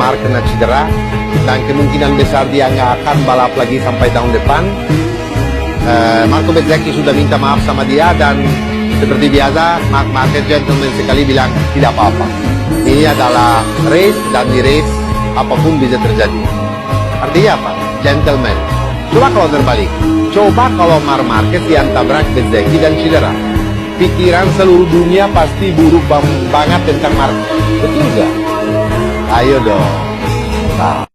Mark kena cedera dan kemungkinan besar dia nggak akan balap lagi sampai tahun depan. Marco Bezzecchi sudah minta maaf sama dia dan seperti biasa Marc Marquez gentleman sekali bilang tidak apa-apa. Ini adalah race dan di race apapun bisa terjadi. Artinya apa? Gentleman. Coba kalau terbalik. Coba kalau Marc Marquez yang tabrak Bezzecchi dan cedera. Pikiran seluruh dunia pasti buruk banget tentang Marc. Betul nggak? Ayo dong. Nah.